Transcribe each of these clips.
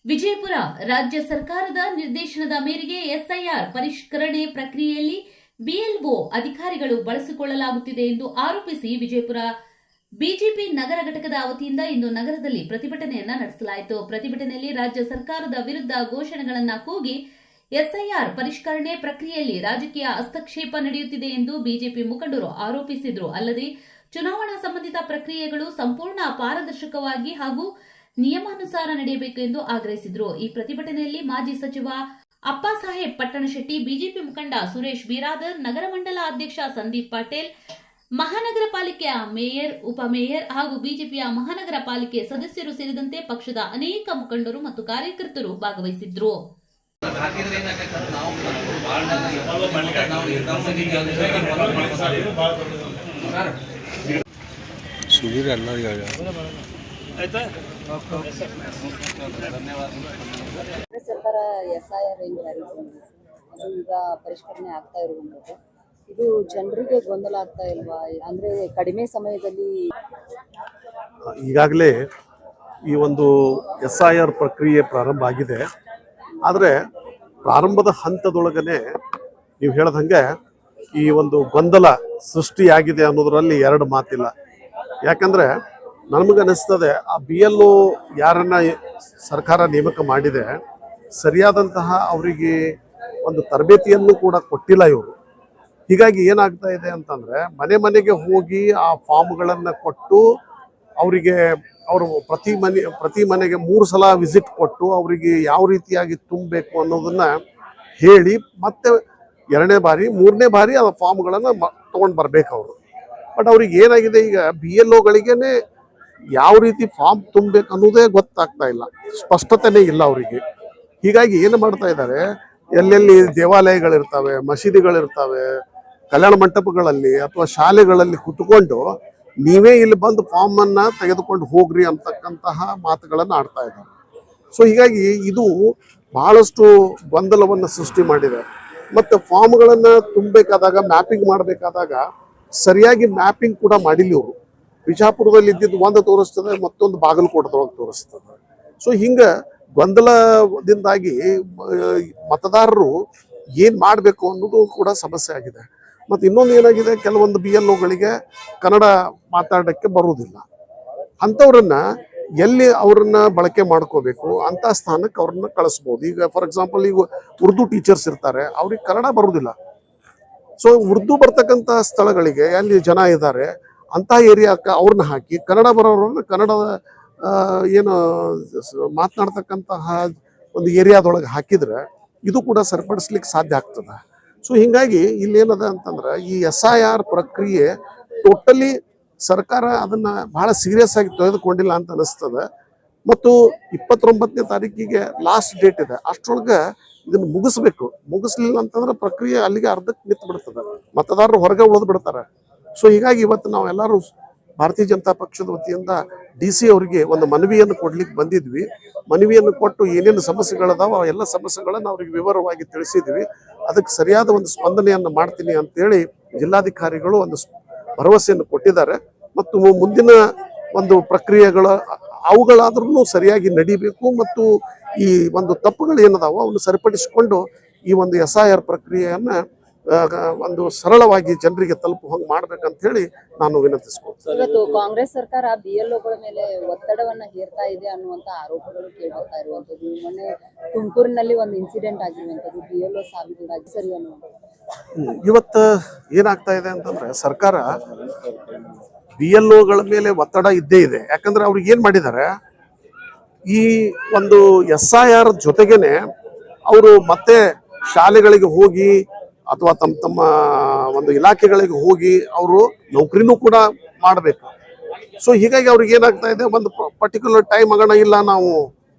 ವಿಜಯಪುರ ರಾಜ್ಯ ಸರ್ಕಾರದ ನಿರ್ದೇಶನದ ಮೇರೆಗೆ ಎಸ್ಐಆರ್ ಪರಿಷ್ಕರಣೆ ಪ್ರಕ್ರಿಯೆಯಲ್ಲಿ ಬಿಎಲ್ಒ ಅಧಿಕಾರಿಗಳು ಬಳಸಿಕೊಳ್ಳಲಾಗುತ್ತಿದೆ ಎಂದು ಆರೋಪಿಸಿ ವಿಜಯಪುರ ಬಿಜೆಪಿ ನಗರ ಘಟಕದ ವತಿಯಿಂದ ಇಂದು ನಗರದಲ್ಲಿ ಪ್ರತಿಭಟನೆಯನ್ನ ನಡೆಸಲಾಯಿತು. ಪ್ರತಿಭಟನೆಯಲ್ಲಿ ರಾಜ್ಯ ಸರ್ಕಾರದ ವಿರುದ್ಧ ಘೋಷಣೆಗಳನ್ನು ಕೂಗಿ ಎಸ್ಐಆರ್ ಪರಿಷ್ಕರಣೆ ಪ್ರಕ್ರಿಯೆಯಲ್ಲಿ ರಾಜಕೀಯ ಹಸ್ತಕ್ಷೇಪ ನಡೆಯುತ್ತಿದೆ ಎಂದು ಬಿಜೆಪಿ ಮುಖಂಡರು ಆರೋಪಿಸಿದರು. ಅಲ್ಲದೆ ಚುನಾವಣಾ ಸಂಬಂಧಿತ ಪ್ರಕ್ರಿಯೆಗಳು ಸಂಪೂರ್ಣ ಪಾರದರ್ಶಕವಾಗಿ ಹಾಗೂ ನಿಯಮಾನುಸಾರ ನಡೆಯಬೇಕು ಎಂದು ಆಗ್ರಹಿಸಿದರು. ಈ ಪ್ರತಿಭಟನೆಯಲ್ಲಿ ಮಾಜಿ ಸಚಿವ ಅಪ್ಪಾಸಾಹೇಬ್ ಪಟ್ಟಣಶೆಟ್ಟಿ, ಬಿಜೆಪಿ ಮುಖಂಡ ಸುರೇಶ್ ಬಿರಾದರ್, ನಗರ ಮಂಡಲ ಅಧ್ಯಕ್ಷ ಸಂದೀಪ್ ಪಾಟೀಲ್, ಮಹಾನಗರ ಪಾಲಿಕೆಯ ಮೇಯರ್, ಉಪಮೇಯರ್ ಹಾಗೂ ಬಿಜೆಪಿಯ ಮಹಾನಗರ ಪಾಲಿಕೆ ಸದಸ್ಯರು ಸೇರಿದಂತೆ ಪಕ್ಷದ ಅನೇಕ ಮುಖಂಡರು ಮತ್ತು ಕಾರ್ಯಕರ್ತರು ಭಾಗವಹಿಸಿದ್ರು. ಸರ್ಕಾರ ಎಸ್ಐಆರ್ ಅದು ಈಗ ಪರಿಷ್ಕರಣೆ ಆಗ್ತಾ ಇರುವಂಥದ್ದು, ಇದು ಜನರಿಗೆ ಗೊಂದಲ ಆಗ್ತಾ ಇಲ್ವಾ? ಅಂದ್ರೆ ಕಡಿಮೆ ಸಮಯದಲ್ಲಿ ಈಗಾಗಲೇ ಈ ಒಂದು ಎಸ್ಐಆರ್ ಪ್ರಕ್ರಿಯೆ ಪ್ರಾರಂಭ ಆಗಿದೆ. ಆದರೆ ಪ್ರಾರಂಭದ ಹಂತದೊಳಗನೆ ನೀವು ಹೇಳ್ದಂಗೆ ಈ ಒಂದು ಗೊಂದಲ ಸೃಷ್ಟಿಯಾಗಿದೆ ಅನ್ನೋದರಲ್ಲಿ ಎರಡು ಮಾತಿಲ್ಲ. ಯಾಕಂದರೆ ನಮಗನಿಸ್ತದೆ ಆ BLO ಯಾರನ್ನ ಸರ್ಕಾರ ನೇಮಕ ಮಾಡಿದೆ, ಸರಿಯಾದಂತಹ ಅವರಿಗೆ ಒಂದು ತರಬೇತಿಯನ್ನು ಕೂಡ ಕೊಟ್ಟಿಲ್ಲ ಇವರು. ಹೀಗಾಗಿ ಏನಾಗ್ತಾ ಇದೆ ಅಂತಂದರೆ ಮನೆಗೆ ಹೋಗಿ ಆ ಫಾರ್ಮ್ಗಳನ್ನು ಕೊಟ್ಟು ಅವರಿಗೆ ಅವರು ಪ್ರತಿ ಮನೆಗೆ 3 ಸಲ ವಿಸಿಟ್ ಕೊಟ್ಟು ಅವರಿಗೆ ಯಾವ ರೀತಿಯಾಗಿ ತುಂಬಬೇಕು ಅನ್ನೋದನ್ನು ಹೇಳಿ ಮತ್ತೆ 2ನೇ ಬಾರಿ 3ನೇ ಬಾರಿ ಆ ಫಾರ್ಮ್ಗಳನ್ನು ತೊಗೊಂಡು ಬರಬೇಕು ಅವರು. ಬಟ್ ಅವ್ರಿಗೆ ಏನಾಗಿದೆ, ಈಗ BLOಗಳಿಗೇ ಯಾವ ರೀತಿ ಫಾರ್ಮ್ ತುಂಬಬೇಕು ಅನ್ನೋದೇ ಗೊತ್ತಾಗ್ತಾ ಇಲ್ಲ, ಸ್ಪಷ್ಟತೆನೇ ಇಲ್ಲ ಅವರಿಗೆ. ಹೀಗಾಗಿ ಏನು ಮಾಡ್ತಾ ಇದ್ದಾರೆ, ಎಲ್ಲೆಲ್ಲಿ ದೇವಾಲಯಗಳಿರ್ತವೆ, ಮಸೀದಿಗಳಿರ್ತವೆ, ಕಲ್ಯಾಣ ಮಂಟಪಗಳಲ್ಲಿ ಅಥವಾ ಶಾಲೆಗಳಲ್ಲಿ ಕುತ್ಕೊಂಡು ನೀವೇ ಇಲ್ಲಿ ಬಂದು ಫಾರ್ಮನ್ನು ತೆಗೆದುಕೊಂಡು ಹೋಗ್ರಿ ಅಂತಕ್ಕಂತಹ ಮಾತುಗಳನ್ನು ಆಡ್ತಾ ಇದ್ದಾರೆ. ಸೊ ಹೀಗಾಗಿ ಇದು ಬಹಳಷ್ಟು ಗೊಂದಲವನ್ನು ಸೃಷ್ಟಿ ಮಾಡಿದೆ. ಮತ್ತು ಫಾರ್ಮ್ಗಳನ್ನು ತುಂಬಬೇಕಾದಾಗ, ಮ್ಯಾಪಿಂಗ್ ಮಾಡಬೇಕಾದಾಗ ಸರಿಯಾಗಿ ಮ್ಯಾಪಿಂಗ್ ಕೂಡ ಮಾಡಿಲ್ಲ ಇವರು. ಬಿಜಾಪುರದಲ್ಲಿ ಇದ್ದಿದ್ದು ಒಂದು ತೋರಿಸ್ತದೆ, ಮತ್ತೊಂದು ಬಾಗಲಕೋಟದೊಳಗೆ ತೋರಿಸ್ತದೆ. ಸೊ ಹಿಂಗೆ ಗೊಂದಲದಿಂದಾಗಿ ಮತದಾರರು ಏನು ಮಾಡಬೇಕು ಅನ್ನೋದು ಕೂಡ ಸಮಸ್ಯೆ ಆಗಿದೆ. ಮತ್ತು ಇನ್ನೊಂದು ಏನಾಗಿದೆ, ಕೆಲವೊಂದು BLOಗಳಿಗೆ ಕನ್ನಡ ಮಾತಾಡೋಕ್ಕೆ ಬರುವುದಿಲ್ಲ. ಅಂಥವ್ರನ್ನ ಎಲ್ಲಿ ಅವ್ರನ್ನ ಬಳಕೆ ಮಾಡ್ಕೋಬೇಕು ಅಂಥ ಸ್ಥಾನಕ್ಕೆ ಅವ್ರನ್ನ ಕಳಿಸ್ಬೋದು. ಈಗ ಫಾರ್ ಎಕ್ಸಾಂಪಲ್ ಈಗ ಉರ್ದು ಟೀಚರ್ಸ್ ಇರ್ತಾರೆ, ಅವ್ರಿಗೆ ಕನ್ನಡ ಬರೋದಿಲ್ಲ. ಸೊ ಉರ್ದು ಬರ್ತಕ್ಕಂಥ ಸ್ಥಳಗಳಿಗೆ ಎಲ್ಲಿ ಜನ ಇದ್ದಾರೆ ಅಂಥ ಏರಿಯಾಕ್ಕೆ ಅವ್ರನ್ನ ಹಾಕಿ ಕನ್ನಡ ಬರೋರನ್ನ ಕನ್ನಡದ ಏನು ಮಾತನಾಡ್ತಕ್ಕಂತಹ ಒಂದು ಏರಿಯಾದೊಳಗೆ ಹಾಕಿದರೆ ಇದು ಕೂಡ ಸರಿಪಡಿಸ್ಲಿಕ್ಕೆ ಸಾಧ್ಯ ಆಗ್ತದೆ. ಸೊ ಹೀಗಾಗಿ ಇಲ್ಲೇನದ ಅಂತಂದ್ರೆ ಈ SIR ಪ್ರಕ್ರಿಯೆ ಟೋಟಲಿ ಸರ್ಕಾರ ಅದನ್ನು ಭಾಳ ಸೀರಿಯಸ್ ಆಗಿ ತೆಗೆದುಕೊಂಡಿಲ್ಲ ಅಂತ ಅನಿಸ್ತದೆ. ಮತ್ತು 29ನೇ ತಾರೀಕಿಗೆ ಲಾಸ್ಟ್ ಡೇಟ್ ಇದೆ, ಅಷ್ಟರೊಳಗೆ ಇದನ್ನು ಮುಗಿಸ್ಲಿಲ್ಲ ಅಂತಂದ್ರೆ ಪ್ರಕ್ರಿಯೆ ಅಲ್ಲಿಗೆ ಅರ್ಧಕ್ಕೆ ನಿಂತು ಬಿಡ್ತದೆ, ಮತದಾರರು ಹೊರಗೆ ಉಳಿದು ಬಿಡ್ತಾರೆ. ಸೊ ಹೀಗಾಗಿ ಇವತ್ತು ನಾವೆಲ್ಲರೂ ಭಾರತೀಯ ಜನತಾ ಪಕ್ಷದ ವತಿಯಿಂದ DC ಅವರಿಗೆ ಒಂದು ಮನವಿಯನ್ನು ಕೊಡ್ಲಿಕ್ಕೆ ಬಂದಿದ್ವಿ. ಮನವಿಯನ್ನು ಕೊಟ್ಟು ಏನೇನು ಸಮಸ್ಯೆಗಳಿದಾವೋ ಎಲ್ಲ ಸಮಸ್ಯೆಗಳನ್ನು ಅವ್ರಿಗೆ ವಿವರವಾಗಿ ತಿಳಿಸಿದ್ವಿ. ಅದಕ್ಕೆ ಸರಿಯಾದ ಒಂದು ಸ್ಪಂದನೆಯನ್ನು ಮಾಡ್ತೀನಿ ಅಂತೇಳಿ ಜಿಲ್ಲಾಧಿಕಾರಿಗಳು ಒಂದು ಭರವಸೆಯನ್ನು ಕೊಟ್ಟಿದ್ದಾರೆ. ಮತ್ತು ಮುಂದಿನ ಒಂದು ಪ್ರಕ್ರಿಯೆಗಳ ಅವುಗಳಾದ್ರೂ ಸರಿಯಾಗಿ ನಡಿಬೇಕು ಮತ್ತು ಈ ಒಂದು ತಪ್ಪುಗಳು ಏನದಾವೋ ಅವನ್ನು ಸರಿಪಡಿಸಿಕೊಂಡು ಈ ಒಂದು SIR ಪ್ರಕ್ರಿಯೆಯನ್ನು ಒಂದು ಸರಳವಾಗಿ ಜನರಿಗೆ ತಲುಪು ಹಂಗೆ ಮಾಡ್ಬೇಕಂತ ಹೇಳಿ ನಾನು ವಿನಂತಿಸ್ಬೋದು. ಇವತ್ತು ಕಾಂಗ್ರೆಸ್ ಸರ್ಕಾರ BLOಗಳ ಮೇಲೆ ಒತ್ತಡವನ್ನ ಹೇರ್ತಾ ಇದೆ ಅನ್ನುವಂತ ಆರೋಪಗಳು ಕೇಳ್ತಾ ಇರುವಂತದ್ದು. ಮೊನ್ನೆ ತುಮಕೂರಿನಲ್ಲಿ ಒಂದು ಇನ್ಸಿಡೆಂಟ್ ಆಗಿರುವಂತದ್ದು, BLO ಸಾವಿರದಾಗಿ ಸರಿ ಅನ್ನುವಂಥದ್ದು. ಇವತ್ತು ಏನಾಗ್ತಾ ಇದೆ ಅಂತಂದ್ರೆ ಸರ್ಕಾರ BLOಗಳ ಮೇಲೆ ಒತ್ತಡ ಇದ್ದೇ ಇದೆ. ಯಾಕಂದ್ರೆ ಅವ್ರಿಗೆ ಏನ್ ಮಾಡಿದ್ದಾರೆ, ಈ ಒಂದು SIR ಜೊತೆಗೇನೆ ಅವರು ಮತ್ತೆ ಶಾಲೆಗಳಿಗೆ ಹೋಗಿ ಅಥವಾ ತಮ್ಮ ಒಂದು ಇಲಾಖೆಗಳಿಗೆ ಹೋಗಿ ಅವರು ನೌಕರಿನೂ ಕೂಡ ಮಾಡಬೇಕು. ಸೊ ಹೀಗಾಗಿ ಅವ್ರಿಗೆ ಏನಾಗ್ತಾ ಇದೆ, ಒಂದು ಪರ್ಟಿಕ್ಯುಲರ್ ಟೈಮ್ ಆಗೋಣ, ಇಲ್ಲ ನಾವು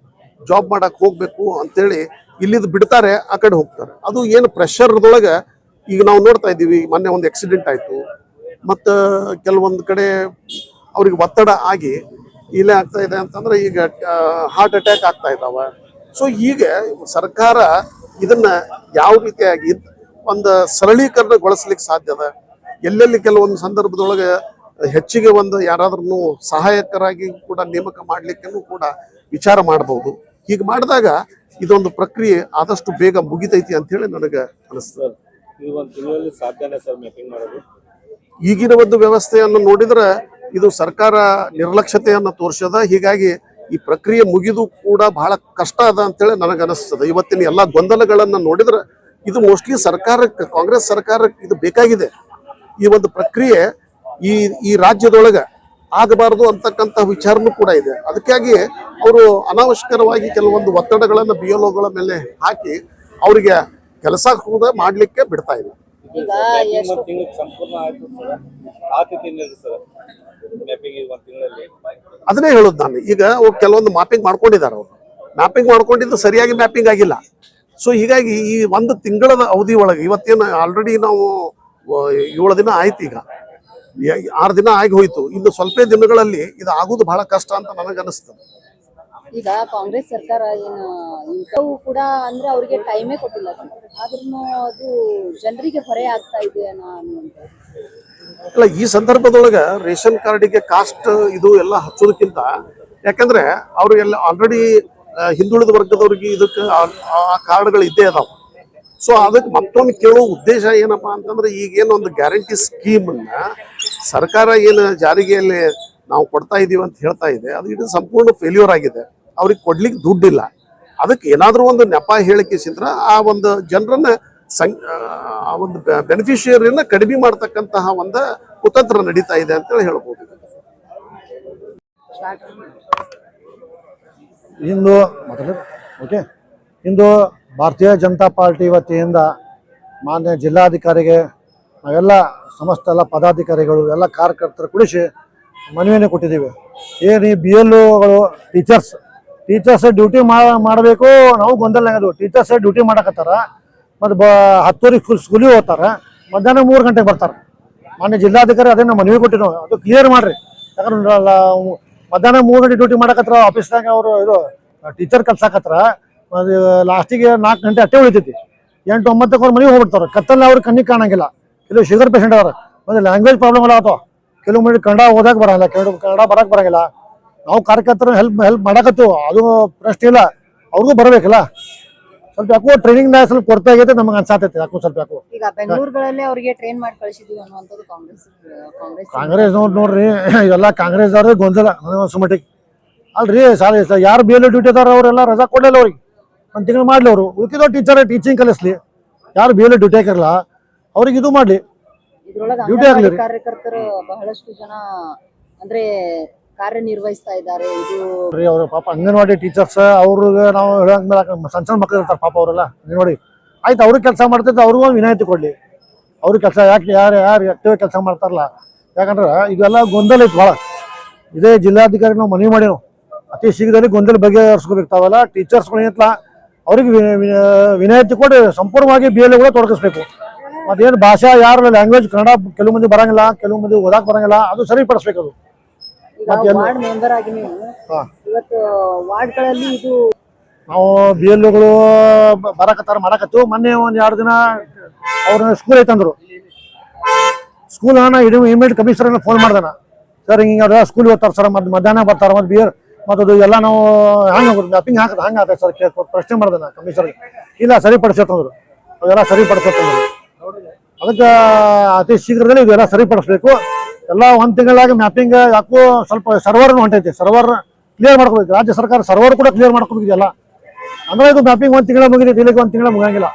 ಜಾಬ್ ಮಾಡಕ್ಕೆ ಹೋಗಬೇಕು ಅಂತೇಳಿ ಇಲ್ಲಿದ್ದು ಬಿಡ್ತಾರೆ, ಆ ಕಡೆ ಹೋಗ್ತಾರೆ. ಅದು ಏನು ಪ್ರೆಷರ್ದೊಳಗೆ ಈಗ ನಾವು ನೋಡ್ತಾ ಇದ್ದೀವಿ. ಮೊನ್ನೆ ಒಂದು ಆಕ್ಸಿಡೆಂಟ್ ಆಯಿತು, ಮತ್ತು ಕೆಲವೊಂದು ಕಡೆ ಅವ್ರಿಗೆ ಒತ್ತಡ ಆಗಿ ಇಲ್ಲೇ ಆಗ್ತಾ ಇದೆ ಅಂತಂದ್ರೆ ಈಗ ಹಾರ್ಟ್ ಅಟ್ಯಾಕ್ ಆಗ್ತಾ ಇದ್ದಾವೆ. ಸೊ ಹೀಗೆ ಸರ್ಕಾರ ಇದನ್ನ ಯಾವ ರೀತಿಯಾಗಿ ಒಂದು ಸರಳೀಕರಣಗೊಳಿಸ್ಲಿಕ್ಕೆ ಸಾಧ್ಯದ, ಎಲ್ಲೆಲ್ಲಿ ಕೆಲವೊಂದು ಸಂದರ್ಭದೊಳಗೆ ಹೆಚ್ಚಿಗೆ ಒಂದು ಯಾರಾದ್ರೂ ಸಹಾಯಕರಾಗಿ ಕೂಡ ನೇಮಕ ಮಾಡಲಿಕ್ಕೂ ಕೂಡ ವಿಚಾರ ಮಾಡಬಹುದು. ಹೀಗೆ ಮಾಡಿದಾಗ ಇದೊಂದು ಪ್ರಕ್ರಿಯೆ ಆದಷ್ಟು ಬೇಗ ಮುಗಿತೈತಿ ಅಂತ ಹೇಳಿ ನನಗೆ ಅನಿಸ್ತದೆ. ಈ ಒಂದು ತಿಂಗಳಲ್ಲಿ ಸಾಧ್ಯನೇ ಸರ್ ಮ್ಯಾಪಿಂಗ್ ಮಾಡೋದು? ಈಗಿನ ಒಂದು ವ್ಯವಸ್ಥೆಯನ್ನು ನೋಡಿದ್ರೆ ಇದು ಸರ್ಕಾರ ನಿರ್ಲಕ್ಷ್ಯತೆಯನ್ನು ತೋರಿಸದ. ಹೀಗಾಗಿ ಈ ಪ್ರಕ್ರಿಯೆ ಮುಗಿದು ಕೂಡ ಬಹಳ ಕಷ್ಟ ಅದ ಅಂತೇಳಿ ನನಗೆ ಅನಿಸ್ತದೆ. ಇವತ್ತಿನ ಎಲ್ಲ ಗೊಂದಲಗಳನ್ನು ನೋಡಿದ್ರೆ ಇದು ಮೋಸ್ಟ್ಲಿ ಸರ್ಕಾರಕ್ಕೆ, ಕಾಂಗ್ರೆಸ್ ಸರ್ಕಾರಕ್ಕೆ ಇದು ಬೇಕಾಗಿದೆ. ಈ ಒಂದು ಪ್ರಕ್ರಿಯೆ ಈ ರಾಜ್ಯದೊಳಗೆ ಆಗಬಾರದು ಅಂತಕ್ಕಂಥ ವಿಚಾರನೂ ಕೂಡ ಇದೆ. ಅದಕ್ಕಾಗಿ ಅವರು ಅನಾವಶ್ಯಕವಾಗಿ ಕೆಲವೊಂದು ಒತ್ತಡಗಳನ್ನು BLOಗಳ ಮೇಲೆ ಹಾಕಿ ಅವರಿಗೆ ಕೆಲಸ ಕೂಡ ಮಾಡ್ಲಿಕ್ಕೆ ಬಿಡ್ತಾ ಇಲ್ಲ. ಈಗ ಒಂದು ತಿಂಗಳಿಗೆ ಸಂಪೂರ್ಣ ಆಯ್ತು ಸರ್, ಆತಿಥ್ಯ ಸರ್ ಮ್ಯಾಪಿಂಗ್ ಒಂದು ತಿಂಗಳಲ್ಲಿ. ಅದನ್ನೇ ಹೇಳೋದು ನಾನು. ಈಗ ಕೆಲವೊಂದು ಮ್ಯಾಪಿಂಗ್ ಮಾಡ್ಕೊಂಡಿದ್ದಾರೆ, ಅವರು ಮ್ಯಾಪಿಂಗ್ ಮಾಡ್ಕೊಂಡಿದ್ದು ಸರಿಯಾಗಿ ಮ್ಯಾಪಿಂಗ್ ಆಗಿಲ್ಲ. ಸೊ ಹೀಗಾಗಿ ಈ ಒಂದು ತಿಂಗಳ ಅವಧಿ ಒಳಗೆ ಇವತ್ತೇನು ಆಲ್ರೆಡಿ ನಾವು 7 ದಿನ ಆಯ್ತು, ಈಗ 6 ದಿನ ಆಗಿ ಹೋಯ್ತು. ಇನ್ನು ಸ್ವಲ್ಪ ದಿನಗಳಲ್ಲಿ ಇದು ಆಗೋದು ಬಹಳ ಕಷ್ಟ ಅಂತ ನನಗೆ ಅನಿಸ್ತದೆ. ಈಗ ಕಾಂಗ್ರೆಸ್ ಸರ್ಕಾರ ಇಂಥವು ಕೂಡ ಅಂದ್ರೆ ಅವ್ರಿಗೆ ಟೈಮೇ ಕೊಟ್ಟಿಲ್ಲ ಸರ್, ಆದ್ರೂ ಅದು ಜನರಿಗೆ ಹೊರೆ ಆಗ್ತಾ ಇದೆ ಅನ್ನುವಂಥದ್ದು. ಅಲ್ಲ, ಈ ಸಂದರ್ಭದೊಳಗೆ ರೇಷನ್ ಕಾರ್ಡಿಗೆ ಕಾಸ್ಟ್ ಇದು ಎಲ್ಲ ಹಚ್ಚೋದಕ್ಕಿಂತ, ಯಾಕಂದ್ರೆ ಅವರು ಎಲ್ಲ ಆಲ್ರೆಡಿ ಹಿಂದುಳಿದ ವರ್ಗದವ್ರಿಗೆ ಇದಕ್ಕೆ ಆ ಕಾರ್ಡ್ಗಳು ಇದ್ದೇ ಅದಾವ. ಸೊ ಅದಕ್ಕೆ ಮತ್ತೊಮ್ಮೆ ಕೇಳೋ ಉದ್ದೇಶ ಏನಪ್ಪಾ ಅಂತಂದ್ರೆ, ಈಗೇನು ಒಂದು ಗ್ಯಾರಂಟಿ ಸ್ಕೀಮನ್ನ ಸರ್ಕಾರ ಏನು ಜಾರಿಗೆಯಲ್ಲಿ ನಾವು ಕೊಡ್ತಾ ಇದೀವಿ ಅಂತ ಹೇಳ್ತಾ ಇದೆ, ಅದು ಇದು ಸಂಪೂರ್ಣ ಫೇಲ್ಯೂರ್ ಆಗಿದೆ. ಅವ್ರಿಗೆ ಕೊಡ್ಲಿಕ್ಕೆ ದುಡ್ಡಿಲ್ಲ. ಅದಕ್ಕೆ ಏನಾದರೂ ಒಂದು ನೆಪ ಹೇಳಿಕೆಸಿದ್ರ ಆ ಒಂದು ಜನರನ್ನ ಆ ಒಂದು ಬೆನಿಫಿಷಿಯರಿಯನ್ನ ಕಡಿಮೆ ಮಾಡ್ತಕ್ಕಂತಹ ಒಂದು ಕುತಂತ್ರ ನಡೀತಾ ಇದೆ ಅಂತೇಳಿ ಹೇಳ್ಬೋದು. ಇಂದು ಭಾರತೀಯ ಜನತಾ ಪಾರ್ಟಿ ವತಿಯಿಂದ ಮಾನ್ಯ ಜಿಲ್ಲಾಧಿಕಾರಿಗೆ ನಾವೆಲ್ಲ ಸಮಸ್ತ ಎಲ್ಲ ಪದಾಧಿಕಾರಿಗಳು ಎಲ್ಲ ಕಾರ್ಯಕರ್ತರು ಕುಡಿಸಿ ಮನವಿಯನ್ನು ಕೊಟ್ಟಿದ್ದೀವಿ. ಏನು ಈ BLOಗಳು ಟೀಚರ್ಸ್ ಡ್ಯೂಟಿ ಮಾಡಬೇಕು, ನಾವು ಗೊಂದಲನಾಗದು. ಟೀಚರ್ಸ್ ಡ್ಯೂಟಿ ಮಾಡಕತ್ತಾರ, ಮತ್ತು 10 ಸ್ಕೂಲಿಗೆ ಹೋಗ್ತಾರೆ, ಮಧ್ಯಾಹ್ನ 3 ಗಂಟೆಗೆ ಬರ್ತಾರೆ. ಮಾನ್ಯ ಜಿಲ್ಲಾಧಿಕಾರಿ ಅದನ್ನು ಮನವಿ ಕೊಟ್ಟಿವಿ, ಅದು ಕ್ಲಿಯರ್ ಮಾಡ್ರಿ. ಯಾಕಂದ್ರೆ ಮಧ್ಯಾಹ್ನ 3 ಗಂಟೆ ಡ್ಯೂಟಿ ಮಾಡಕತ್ತಾರ ಆಫೀಸ್ನಾಗ, ಅವರು ಇದು ಟೀಚರ್ ಕಲ್ಸಾಕತ್ತಾರ. ಲಾಸ್ಟಿಗೆ 4 ಗಂಟೆ ಅಟ್ಟೆ ಉಳಿತೈತಿ. 8-9 ಅವ್ರ ಮನೆಗೆ ಹೋಗ್ಬಿಡ್ತಾರೆ. ಕತ್ತಲ್ಲಿ ಅವ್ರಿಗೆ ಕಣ್ಣಿಗೆ ಕಾಣಂಗಿಲ್ಲ. ಕೆಲವು ಶುಗರ್ ಪೇಷಂಟ್ ಅವ್ರ ಒಂದು ಲ್ಯಾಂಗ್ವೇಜ್ ಪ್ರಾಬ್ಲಮ್ ಎಲ್ಲ ಆತಾವ. ಕೆಲವು ಮಂದಿ ಕನ್ನಡ ಓದಕ್ಕೆ ಬರಂಗಿಲ್ಲ, ಕೆಲವು ಕನ್ನಡ ಬರಕ್ಕೆ ಬರಂಗಿಲ್ಲ. ನಾವು ಕಾರ್ಯಕರ್ತರು ಹೆಲ್ಪ್ ಮಾಡಕತ್ತೀವಿ, ಅದು ಪ್ರಶ್ನೆ ಇಲ್ಲ. ಅವ್ರಿಗೂ ಬರಬೇಕಲ್ಲ. ಸ್ವಲ್ಪ ಯಾಕೋ ಟ್ರೈನಿಂಗ್ ಸ್ವಲ್ಪ ಕೊಡ್ತಾ ಆಗೈತೆ ನಮಗೆ ಅನ್ಸಾತೈತೆ. ಯಾಕೋ ಸ್ವಲ್ಪ ಯಾಕೋ ಈಗ ಬೆಂಗಳೂರುಗಳಲ್ಲಿ ಅವರಿಗೆ ಟ್ರೈನ್ ಮಾಡಿ ಕಳಿಸಿದೀವಿ ಅನ್ನುವಂಥದ್ದು ಕಾಂಗ್ರೆಸ್ ನೋಡ್ರಿ, ಇವೆಲ್ಲ ಕಾಂಗ್ರೆಸ್ ಅವ್ರಿಗೆ ಗೊಂದಲ ಸುಮಟಿಗೆ ಅಲ್ರಿ. ಯಾರು BLO ಡ್ಯೂಟಿ ಅದಾರ ಅವರೆಲ್ಲ ರಜಾ ಕೊಡಲಿಲ್ಲ ಅವ್ರಿಗೆ, 1 ತಿಂಗಳು ಮಾಡ್ಲಿ. ಅವರು ಉಳ್ಕಿದೋ ಟೀಚರ್ ಟೀಚಿಂಗ್ ಕಲಿಸ್ಲಿ. ಯಾರು BLO ಡ್ಯೂಟಿ ಹಾಕಿರಲ್ಲ ಅವ್ರಿಗೆ ಇದು ಮಾಡ್ಲಿ, ಡ್ಯೂಟಿ ಆಗ್ಲಿ. ಕಾರ್ಯಕರ್ತರು ಬಹಳಷ್ಟು ಜನ ಅಂದ್ರೆ ಕಾರ್ಯನಿರ್ವಹಿಸ್ತಾ ಇದ್ದಾರೆ. ಇದು ಅವ್ರ ಪಾಪ ಅಂಗನವಾಡಿ ಟೀಚರ್ಸ್ ಅವ್ರಿಗೆ ನಾವು ಹೇಳಂಗ ಸಣ್ಣ ಮಕ್ಕಳು ಇರ್ತಾರೆ ಪಾಪ, ಅವರೆಲ್ಲ ಅಂಗನವಾಡಿ ಆಯ್ತು. ಅವ್ರಿಗೆ ಕೆಲಸ ಮಾಡ್ತಿದ್ದು ಅವ್ರಿಗೂ ಒಂದು ವಿನಾಯಿತಿ ಕೊಡ್ಲಿ. ಅವ್ರಿಗೆ ಕೆಲಸ ಯಾಕೆ ಯಾರು ಆಕ್ಟಿವ್ ಕೆಲಸ ಮಾಡ್ತಾರಲ್ಲ. ಯಾಕಂದ್ರೆ ಇದೆಲ್ಲ ಗೊಂದಲ ಐತಿ ಭಾಳ. ಇದೇ ಜಿಲ್ಲಾಧಿಕಾರಿ ನಾವು ಮನವಿ ಮಾಡಿ ಅತಿ ಶೀಘ್ರದಲ್ಲಿ ಗೊಂದಲ ಬಗೆಹರಿಸ್ಕೋಬೇಕು. ತಾವೆಲ್ಲ ಟೀಚರ್ಸ್ಗಳು ಏನಲ್ಲ ಅವ್ರಿಗೆ ವಿನಾಯಿತಿ ಕೊಟ್ಟು ಸಂಪೂರ್ಣವಾಗಿ BLOಗಳು ತೊಡಗಿಸ್ಬೇಕು. ಮತ್ತೇನು ಭಾಷಾ ಯಾರು ಲ್ಯಾಂಗ್ವೇಜ್ ಕನ್ನಡ ಕೆಲವು ಮಂದಿ ಬರಂಗಿಲ್ಲ, ಕೆಲವು ಮಂದಿ ಓದಾಕ್ ಬರಂಗಿಲ್ಲ, ಅದು ಸರಿಪಡಿಸ್ಬೇಕು. ಅದು ವಾರ್ಡ್ ಮೆಂಬರ್ ಆಗಿ ನೀವು ಇವತ್ತು ವಾರ್ಡ್ಗಳಲ್ಲಿ ಇದು ನಾವು BLOಗಳು ಬರಕತ್ತಾರ ಮಾಡಕತ್ತು. ಮೊನ್ನೆ 1-2 ದಿನ ಅವ್ರನ್ನ ಸ್ಕೂಲ್ ಐತಂದ್ರು. ಸ್ಕೂಲ್ ಇಮಿಡಿಯೇಟ್ ಕಮಿಷನರ್ ಫೋನ್ ಮಾಡ್ದಾನ, ಸರ್ ಹಿಂಗೆ ಅವ್ರ ಸ್ಕೂಲ್ ಓದ್ತಾರೆ ಸರ್, ಮತ್ತೆ ಮಧ್ಯಾಹ್ನ ಬರ್ತಾರೆ, ಮತ್ತೆ ಮತ್ತು ಅದು ಎಲ್ಲ ನಾವು ಹಂಗೆ ಮ್ಯಾಪಿಂಗ್ ಹಾಕದ ಹಂಗೆ ಆಗುತ್ತೆ ಸರ್. ಪ್ರಶ್ನೆ ಮಾಡ್ದಾನ ಕಮಿಷನರ್ಗೆ. ಇಲ್ಲ ಸರಿಪಡಿಸತ್ತಂದ್ರು, ಅವೆಲ್ಲ ಸರಿಪಡಿಸತ್ತಂದ್ರು. ಅದಕ್ಕೆ ಅತಿ ಶೀಘ್ರದಲ್ಲಿ ಇದೆಲ್ಲ ಸರಿಪಡಿಸ್ಬೇಕು. ಎಲ್ಲ 1 ತಿಂಗಳಾಗಿ ಮ್ಯಾಪಿಂಗ್ ಯಾಕೋ ಸ್ವಲ್ಪ ಸರ್ವರ್ನು ಹೊಂಟೈತಿ. ಸರ್ವರ್ ಕ್ಲಿಯರ್ ಮಾಡ್ಕೋಬೇಕು. ರಾಜ್ಯ ಸರ್ಕಾರ ಸರ್ವರ್ ಕೂಡ ಕ್ಲಿಯರ್ ಮಾಡ್ಕೋಬೇಕಿದೆಯಲ್ಲ. ಅಂದ್ರೆ ಇದು ಮ್ಯಾಪಿಂಗ್ 1 ತಿಂಗಳ ಮುಗಿದೈತಿ, ಇಲ್ಲಿಗೆ 1 ತಿಂಗಳ ಮುಗಂಗಿಲ್ಲ.